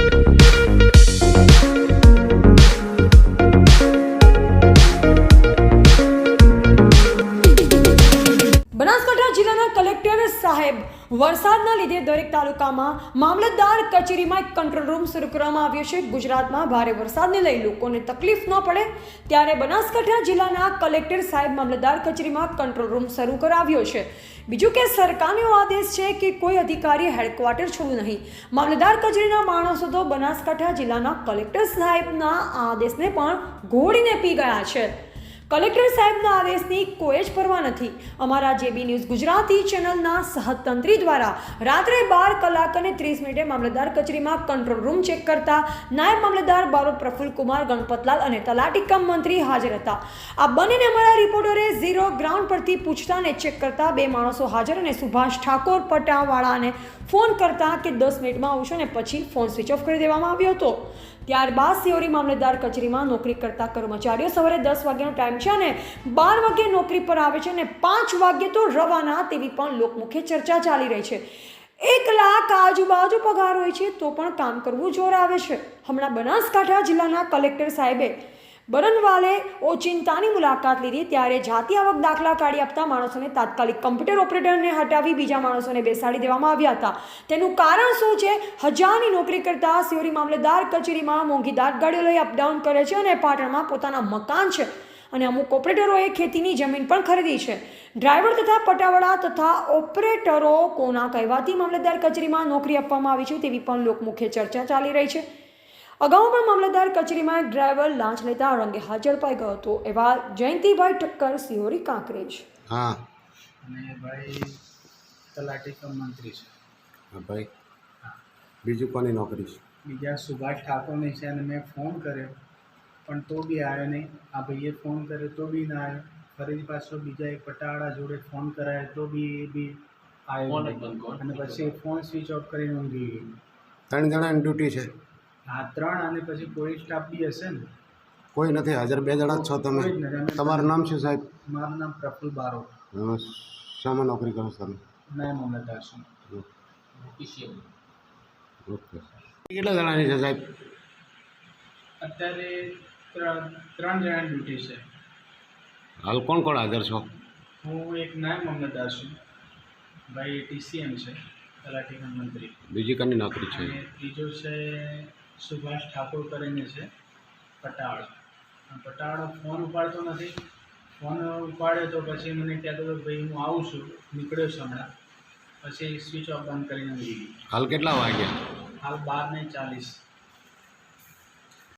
બનાસકાંઠા જિલ્લાના કલેક્ટર સાહેબ વરસાદના લીધે દરેક તાલુકામાં મામલતદાર કચેરીમાં એક કંટ્રોલ રૂમ શરૂ કરવામાં આવ્યો છે। ગુજરાતમાં ભારે વરસાદને લઈ લોકોને તકલીફ ન પડે ત્યારે બનાસકાંઠા જિલ્લાના કલેક્ટર સાહેબ મામલતદાર કચેરીમાં કંટ્રોલ રૂમ શરૂ કરાવ્યો છે। બીજું કે સરકારનો આદેશ છે કે કોઈ અધિકારી હેડક્વાર્ટર છોડવું નહીં। મામલતદાર કચેરીના માણસો તો બનાસકાંઠા જિલ્લાના કલેક્ટર સાહેબના આદેશને પણ ઘોડીને પી ગયા છે। કલેક્ટર સાહેબના આદેશની કોઈ જ પરવા નથી। અમારા જેબી ન્યૂઝ ગુજરાતી ચેનલના સહતંત્રી દ્વારા રાત્રે 12 કલાક અને 30 મિનિટે મામલતદાર કચેરીમાં કંટ્રોલ રૂમ ચેક કરતા નાયબ મામલતદાર બારોટ પ્રફુલ્લ કુમાર ગણપતલાલ અને તલાટી કમ મંત્રી હાજર હતા। આ બંનેને અમારા રિપોર્ટરે ઝીરો ગ્રાઉન્ડ પરથી પૂછતા અને ચેક કરતા બે માણસો હાજર અને સુભાષ ઠાકોર પટાવાળાને ફોન કરતા કે 10 મિનિટમાં આવશો ને પછી ફોન સ્વિચ ઓફ કરી દેવામાં આવ્યો હતો। ત્યારબાદ સિયોરી મામલતદાર કચેરીમાં નોકરી કરતા કર્મચારીઓ સવારે 10 વાગ્યાનો ટાઈમ છે અને 12 વાગ્યે નોકરી પર આવે છે અને 5 વાગ્યે તો રવાના તેવી પણ લોકમુખે ચર્ચા ચાલી રહી છે। 1 લાખ આજુબાજુ પગાર હોય છે તો પણ કામ કરવું જોર આવે છે। હમણાં બનાસકાંઠા જિલ્લાના કલેક્ટર સાહેબે બરનવાલે ઓચિંતાની મુલાકાત લીધી ત્યારે જાતિ આવક દાખલા કાઢી આપતા માણસોને તાત્કાલિક કમ્પ્યુટર ઓપરેટરને હટાવી બીજા માણસોને બેસાડી દેવામાં આવ્યા હતા। તેનું કારણ શું છે? હજારની નોકરી કરતા સિયોરી મામલતદાર કચેરીમાં મોંઘી દાટગાડીઓ લઈ અપડાઉન કરે છે અને પાટણમાં પોતાના મકાન છે અને અમુક ઓપરેટરોએ ખેતીની જમીન પણ ખરીદી છે। ડ્રાઈવર તથા પટાવાળા તથા ઓપરેટરો કોના કહેવાથી મામલતદાર કચેરીમાં નોકરી આપવામાં આવી છે તેવી પણ લોકમુખે ચર્ચા ચાલી રહી છે। અગાઉ પણ મામલતદાર કચેરીમાં એક ડ્રાઈવર લાંચ લેતા રંગે હાથ ઝડપાઈ ગયો હતો। એવા જયંતિભાઈ ઠક્કર સિયોરી કાંકરેજ। હા અને ભાઈ તલાટી કમ મંત્રી છે। હા ભાઈ, બીજું કોની નોકરી છે? બીજા સુભાષ ઠાકોરની છે અને મેં ફોન કર્યો પણ તો બી આવ્યો નહીં। આ ભાઈએ ફોન કર્યો તો બી ના આવ્યો। ફરીથી પાછો બીજા એક પટાવાળા જોડે ફોન કરાયો તો બી એ બી આવ્યો નહીં અને પછી ફોન સ્વિચ ઓફ કરીને ઊંઘી ગયો। 3 જણાની ડ્યુટી છે? હા 3 અને પછી પોલીસ સ્ટાફ બી હશે ને? કોઈ નથી હાજર, 2 જણા જ છો તમે? કોઈ જ નથી। તમારું નામ શું સાહેબ? મારું નામ પ્રફુલ્લ બારોટ। શામાં નોકરી કરો છો તમે? નાયબ મામલતદાર છું। ઓકે, કેટલા જણાની છે સાહેબ? અત્યારે 3 જણાની ડ્યુટી છે। હાલ કોણ કોણ હાજર છો? હું એક નાયબ મામલતદાર છું, ભાઈ TCM છે તલાટી કમ મંત્રી। બીજી કોની નોકરી છે? અને ત્રીજો છે સુભાષ ઠાકોર કરીને છે પટાવાળો। પટાવાળો ફોન ઉપાડતો નથી। ફોન ઉપાડ્યો તો પછી મને કહેતો હતો ભાઈ હું આવું છું, નીકળ્યો છું હમણાં, પછી સ્વિચ ઓફ બંધ કરીને ઊંઘી ગયો। હાલ કેટલા વાગ્યા? હાલ 12:40।